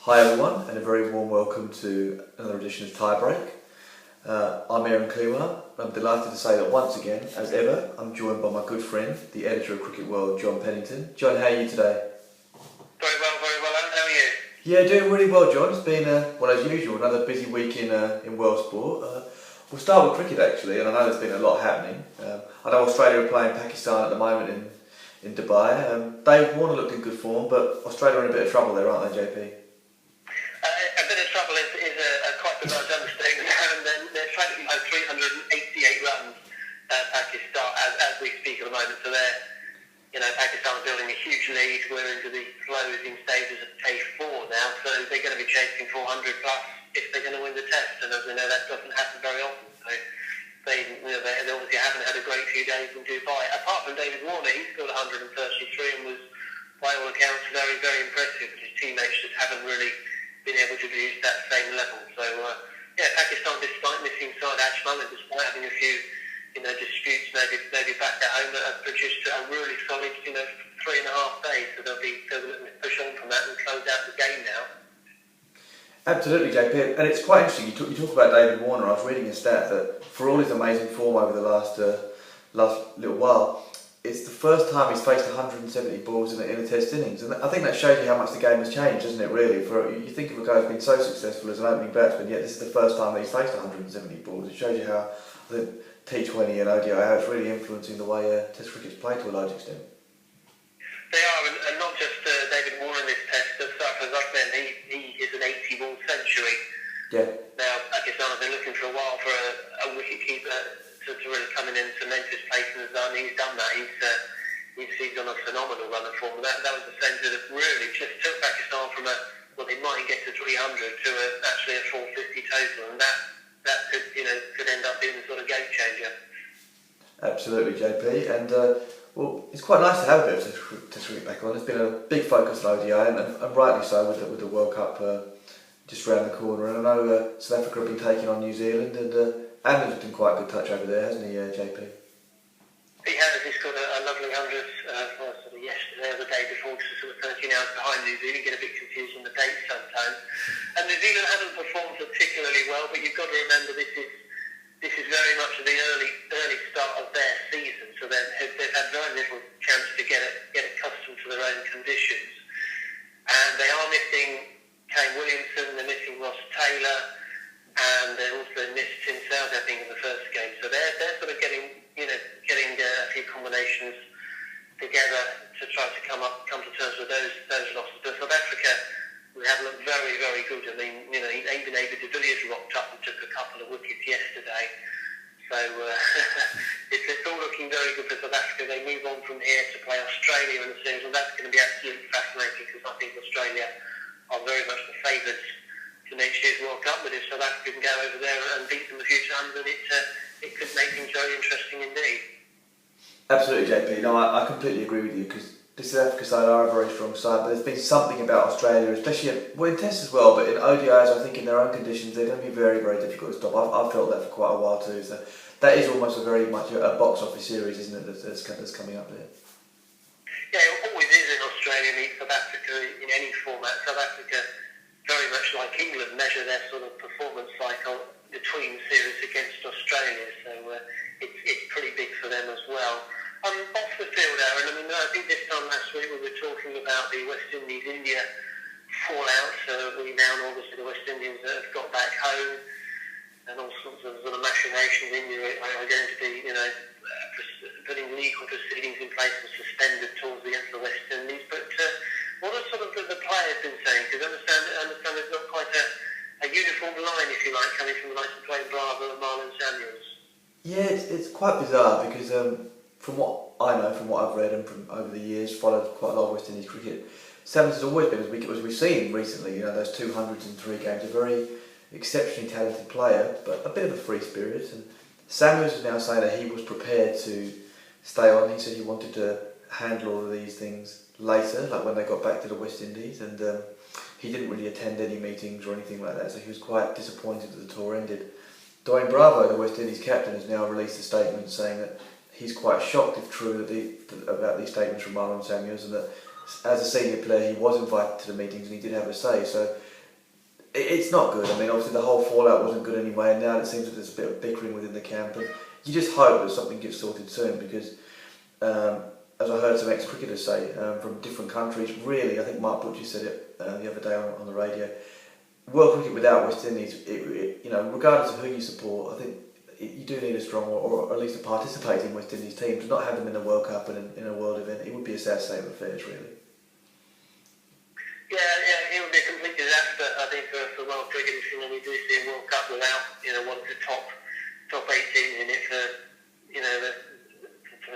Hi everyone, and a very warm welcome to another edition of Tiebreak. I'm Aaron Kumar. I'm delighted to say that once again, as ever, I'm joined by my good friend, the editor of Cricket World, John Pennington. John, how are you today? Very well, Alan. How are you? Yeah, doing really well, John. It's been, as usual, another busy week in world sport. We'll start with cricket actually, and I know there's been a lot happening. I know Australia are playing Pakistan at the moment in Dubai. Dave Warner looked in good form, but Australia are in a bit of trouble there, aren't they, JP? A bit of trouble is a quite a large understatement, and they're trying to make 388 runs, Pakistan, as we speak at the moment. So Pakistan are building a huge lead. We're into the closing stages of K4 now, so they're going to be chasing 400 plus if they're going to win the test. And as we know, that doesn't happen very often. So they obviously haven't had a great few days in Dubai. Apart from David Warner, he scored 133 and was, by all accounts, very, very impressive. But his teammates just haven't really been able to produce that same level. So Pakistan, despite missing Saad Ashmal and despite having a few disputes maybe back at home, that have produced a really solid 3.5 days. So they'll looking to push on from that and close out the game now. Absolutely, JP, and it's quite interesting. You talk about David Warner. I was reading a stat that for all his amazing form over the last little while, it's the first time he's faced 170 balls in a test innings, and I think that shows you how much the game has changed, doesn't it? Really, you think of a guy who's been so successful as an opening batsman, yet this is the first time that he's faced 170 balls. It shows you how the T20 and ODI how it's really influencing the way Test cricket's played to a large extent. They are, and not just David Warner in this test. Sarfraz Ahmed, he is an 80-ball century. Yeah. Now, Pakistan have been looking for a while for a wicket-keeper to really come in and cement his place in the zone. He's done that. He's on a phenomenal run of form. That was the centre that really just took Pakistan from they might get to 300 to actually a 450 total, and that could end up being the sort of game changer. Absolutely, JP, and it's quite nice to have a bit of Test cricket back on. It's been a big focus on ODI, and rightly so with the World Cup just round the corner. And I know South Africa have been taking on New Zealand, and Adam's been quite a good touch over there, hasn't he, JP? He has. He's got a lovely 100 yesterday or the day before, just sort of 13 hours behind New Zealand. Get a bit confused on the dates sometimes. And New Zealand haven't performed particularly well, but you've got to remember this is very much the early start of their season, so they've had very little chance to get accustomed to their own conditions. And they are missing Kane Williamson, they're missing Ross Taylor, and they also missed Tim South, I think, in the first game. So they're sort of getting a few combinations together to try to come to terms with those losses. But South Africa, we have looked very, very good. I mean, even David de Villiers rocked up and took a couple of wickets yesterday. So it's all looking very good for South Africa. They move on from here to play Australia in the series, and that's going to be absolutely fascinating because I think Australia are very much the favourites to next year's World Cup. But if South Africa can go over there and beat them a few times, then it could make things very interesting indeed. Absolutely, JP. No, I completely agree with you because the South Africa side are a very strong side, but there's been something about Australia, especially in Tests as well, but in ODIs, I think in their own conditions, they're going to be very, very difficult to stop. I've felt that for quite a while too. So that is almost very much a box office series, isn't it? That's coming up there. Yeah, it always is in Australia meet South Africa in any format. South Africa, very much like England, measure their sort of performance cycle between series against Australia. So it's pretty big for them as well. Off the field, Aaron, I think this time last week we were talking about the West Indies-India fallout. We now know obviously the West Indians have got back home and all sorts of machinations. India are going to be, putting legal proceedings in place and suspended towards the end of the West Indies. But what are sort of the players been saying? Because I understand there's not quite a uniform line, if you like, coming from the likes of Dwayne Bravo and Marlon Samuels. Yeah, it's quite bizarre because from what I know, from what I've read and from over the years, followed quite a lot of West Indies cricket, Samuels has always been, as we've seen recently, those 200s in 3 games, a very exceptionally talented player, but a bit of a free spirit. And Samuels is now saying that he was prepared to stay on. He said he wanted to handle all of these things later, like when they got back to the West Indies, and he didn't really attend any meetings or anything like that, so he was quite disappointed that the tour ended. Dwayne Bravo, the West Indies captain, has now released a statement saying that he's quite shocked, if true, about these statements from Marlon Samuels, and that as a senior player he was invited to the meetings and he did have a say. So It's not good. I mean, obviously the whole fallout wasn't good anyway, and now it seems that there's a bit of bickering within the camp, and you just hope that something gets sorted soon because, as I heard some ex-cricketers say from different countries, really, I think Mark Butcher said it the other day on the radio. World cricket without West Indies, regardless of who you support, I think you do need a strong or at least a participating West Indies team. To not have them in a World Cup and in a world event, it would be a sad state of affairs, really. Yeah, it would be a complete disaster, I think, for world cricket if we do see a World Cup without, one of the top 8 teams in it for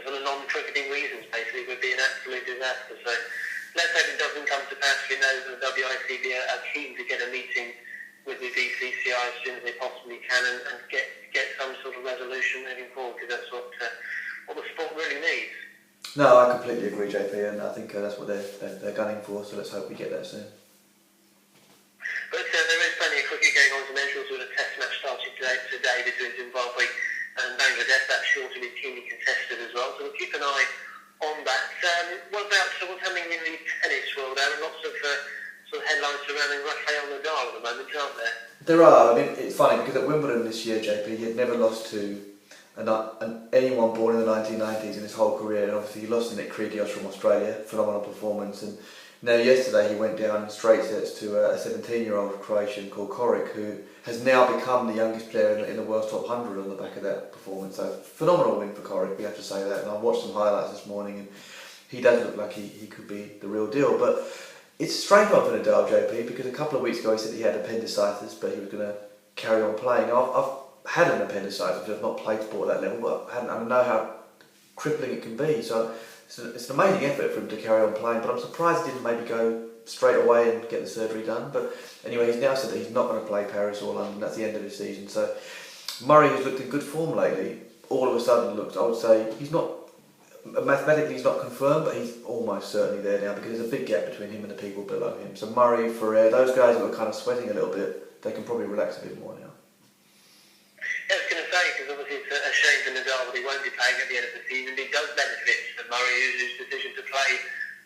sort of non-cricketing reasons, basically. It would be an absolute disaster. So let's hope it doesn't come to pass. We know that the WICB are keen to get a meeting with the BCCI as soon as they possibly can and get some sort of resolution moving forward, because that's what the sport really needs. No, I completely agree, JP, and I think that's what they're gunning for, so let's hope we get that soon. But there is plenty of cricket going on to mention. Also, a test match started today between Zimbabwe and Bangladesh. That's sure to be keenly contested as well, so we'll keep an eye on that. What about what's happening in the tennis world? There are lots of sort of headlines surrounding Rafael Nadal at the moment, aren't there? There are. I mean, it's funny because at Wimbledon this year, JP, he had never lost to anyone born in the 1990s in his whole career, and obviously he lost to Nick Kyrgios from Australia, phenomenal performance, and now yesterday he went down in straight sets to a 17-year-old Croatian called Koric, who has now become the youngest player in the world's top 100 on the back of that performance. So phenomenal win for Koric, we have to say that, and I watched some highlights this morning and he does look like he could be the real deal. But it's a strange one for Nadal, JP, because a couple of weeks ago he said he had appendicitis but he was going to carry on playing. I've had an appendicitis, I've not played sport at that level, but I know how crippling it can be. So it's an amazing effort for him to carry on playing, but I'm surprised he didn't maybe go straight away and get the surgery done. But anyway, he's now said that he's not going to play Paris or London. That's the end of his season. So Murray, who's looked in good form lately, all of a sudden looks, I would say, he's not, mathematically he's not confirmed, but he's almost certainly there now because there's a big gap between him and the people below him. So Murray, Ferrer, those guys who are kind of sweating a little bit, they can probably relax a bit more now. I was going to say, because obviously it's a shame for Nadal that he won't be playing at the end of the season. It does benefit Murray, whose decision to play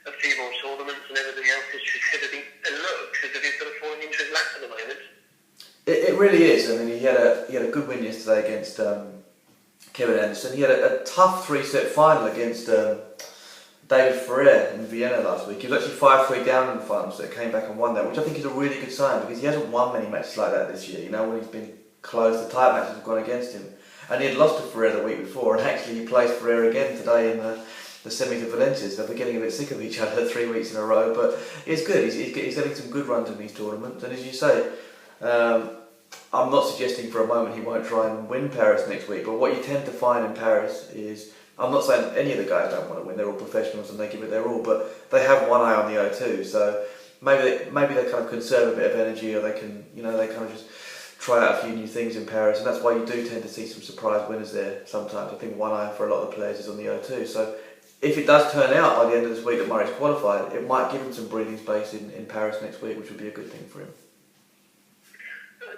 a few more tournaments and everything else is considered looks as if he's sort of falling into his lap at the moment. It really is. I mean, he had a good win yesterday against Kevin Anderson. He had a tough 3-set final against David Ferrer in Vienna last week. He was actually 5-3 down in the final, so came back and won that, which I think is a really good sign because he hasn't won many matches like that this year. You know, when he's been close, the tight matches have gone against him. And he had lost to Ferrer the week before, and actually he plays Ferrer again today in the semi to Valencia, so they're getting a bit sick of each other 3 weeks in a row, but it's good. He's having some good runs in these tournaments, and as you say, I'm not suggesting for a moment he won't try and win Paris next week, but what you tend to find in Paris is, I'm not saying any of the guys don't want to win, they're all professionals and they give it their all, but they have one eye on the O2, so maybe they kind of conserve a bit of energy, or they can, they kind of just try out a few new things in Paris, and that's why you do tend to see some surprise winners there sometimes. I think one eye for a lot of the players is on the O2, so if it does turn out by the end of this week that Murray's qualified, it might give him some breathing space in Paris next week, which would be a good thing for him.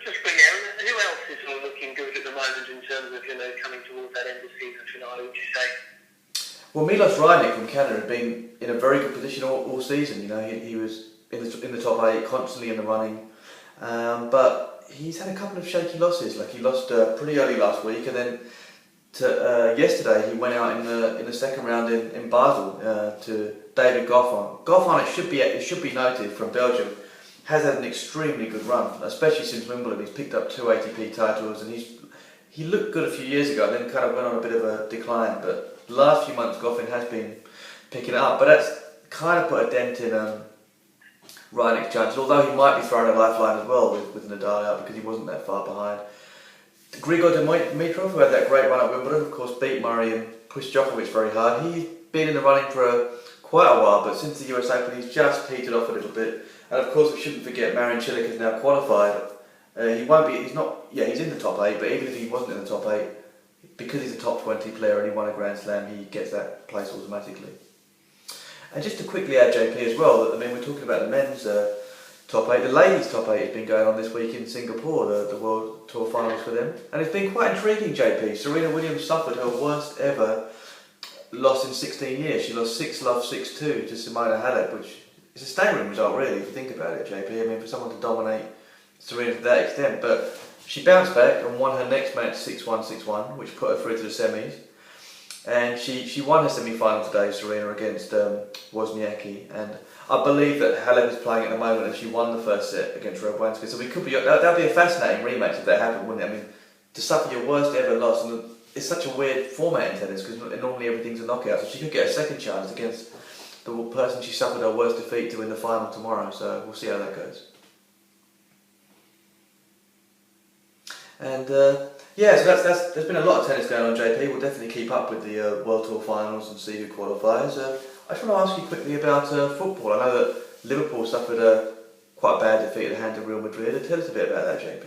Just quickly, Aaron, who else is sort of looking good at the moment in terms of, coming towards that end of season finale, would you say? Well, Milos Raonic from Canada had been in a very good position all season. He was in the top 8, constantly in the running, but he's had a couple of shaky losses. Like he lost pretty early last week, and then yesterday he went out in the second round in Basel to David Goffin. Goffin, it should be noted, from Belgium, has had an extremely good run, especially since Wimbledon. He's picked up 2 ATP titles, and he looked good a few years ago, and then kind of went on a bit of a decline. But the last few months, Goffin has been picking it up, but that's kind of put a dent in Raonic's chances. Although he might be throwing a lifeline as well with Nadal out because he wasn't that far behind. Grigor Dimitrov, who had that great run at Wimbledon, of course beat Murray and pushed Djokovic very hard. He's been in the running for quite a while, but since the US Open he's just petered off a little bit. And of course we shouldn't forget Marin Cilic is now qualified. He's in the top 8, but even if he wasn't in the top 8, because he's a top 20 player and he won a Grand Slam, he gets that place automatically. And just to quickly add, JP, as well, we're talking about the men's top 8. The ladies' top 8 has been going on this week in Singapore, the World Tour Finals for them. And it's been quite intriguing, JP. Serena Williams suffered her worst ever loss in 16 years. She lost 6-love, 6-2 to Simona Halep, which is a staggering result, really, if you think about it, JP. For someone to dominate Serena to that extent, but she bounced back and won her next match 6-1, 6-1, which put her through to the semis. And she won her semi-final today, Serena, against Wozniacki. And I believe that Halep is playing at the moment, and she won the first set against Radwanska. So we could be that'd be a fascinating rematch if that happened, wouldn't it? I mean, to suffer your worst ever loss, and it's such a weird format in tennis because normally everything's a knockout. So she could get a second chance against the person she suffered her worst defeat to in the final tomorrow. So we'll see how that goes. And yeah, so there's been a lot of tennis going on, JP. We'll definitely keep up with the World Tour finals and see who qualifies. I just want to ask you quickly about football. I know that Liverpool suffered a quite bad defeat at the hands of Real Madrid. Tell us a bit about that, JP.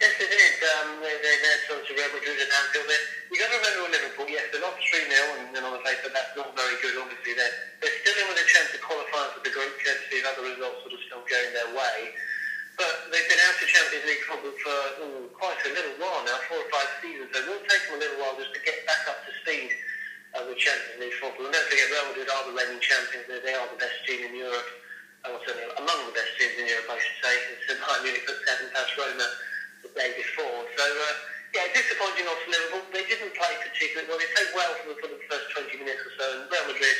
Yes, they did. They had some to Real Madrid at Anfield. You've got to remember with Liverpool, yes, they're not 3-0, and then on the face of that's not very good, obviously. They're still in with a chance to qualify for the group, courtesy of other results sort of still going their way. But they've been out of Champions League football for quite a little while now, 4 or 5 seasons. So it will take them a little while just to get back up to speed with Champions League football. And don't forget, Real Madrid are the reigning champions. They are the best team in Europe, or certainly among the best teams in Europe, I should say. It's Bayern Munich put 7 past Roma the day before. So yeah, disappointing off Liverpool. They didn't play particularly well. They played well for the first 20 minutes or so, and Real Madrid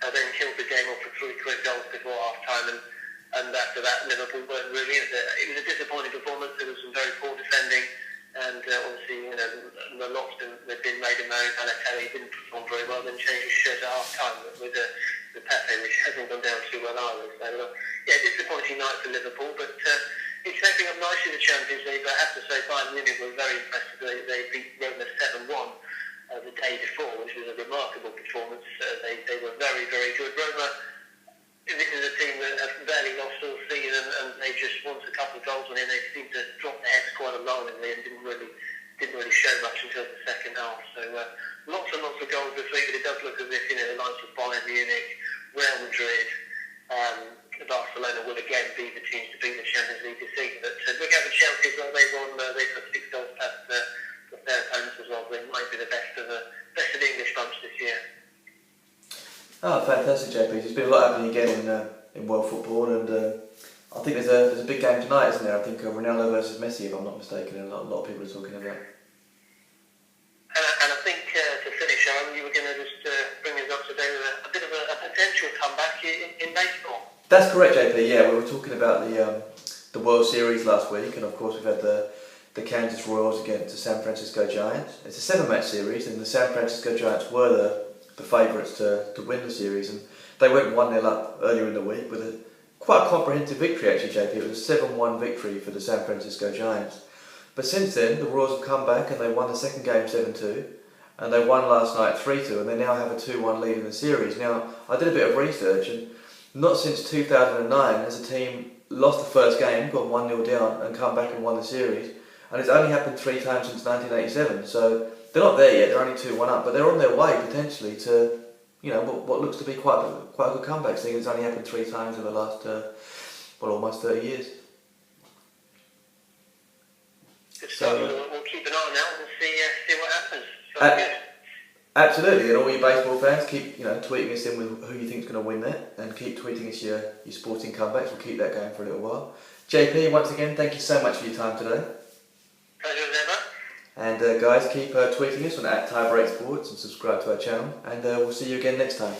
then killed the game off for 3 quick goals before half-time. And after that, Liverpool weren't really in it. It was a disappointing performance. There was some very poor defending, and obviously, the lots had been made in Mary Balotelli didn't perform very well. Then changed his shirt at half time with the Pepe, which hasn't gone down too well either. So yeah, disappointing night for Liverpool, but it's shaping up nicely in the Champions League. But I have to say, Bayern Munich were very impressive. They beat Roma 7-1 the day before, which was a remarkable performance. They were very, very good. Roma. This is a team that have barely lost all season, and they just once a couple of goals on it, they seemed to drop their heads quite alarmingly and didn't really show much until the second half. So lots and lots of goals this week, but it does look as if the likes of Bayern Munich, Real Madrid, Barcelona will again be the teams to beat the Champions League this season. But look at the Chelsea as well. They put 6 goals past their opponents as well. They might be the best of the English bunch this year. Oh, fantastic, JP. There's been a lot happening again in world football, and I think there's a big game tonight, isn't there? I think Ronaldo versus Messi, if I'm not mistaken, and a lot of people are talking about. And I think to finish, Aaron, you were going to just bring us up today with a bit of a potential comeback in baseball. That's correct, JP. Yeah, we were talking about the World Series last week, and of course we've had the Kansas Royals against the San Francisco Giants. It's a 7-match series, and the San Francisco Giants were the favourites to win the series, and they went 1-0 up earlier in the week with quite a comprehensive victory actually, JP. It was a 7-1 victory for the San Francisco Giants. But since then, the Royals have come back and they won the second game 7-2, and they won last night 3-2, and they now have a 2-1 lead in the series. Now, I did a bit of research, and not since 2009 has a team lost the first game, got 1-0 down, and come back and won the series, and it's only happened 3 times since 1987, so they're not there yet, they're only 2-1 up, but they're on their way potentially to, what looks to be quite a good comeback, seeing it's only happened 3 times in the last, almost 30 years. Good stuff. We'll keep an eye on that and see what happens. So absolutely, and all you baseball fans, keep tweeting us in with who you think is going to win that, and keep tweeting us your sporting comebacks. We'll keep that going for a little while. JP, once again, thank you so much for your time today. Pleasure as ever. And guys, keep tweeting us on @TieBreakSports and subscribe to our channel, and we'll see you again next time.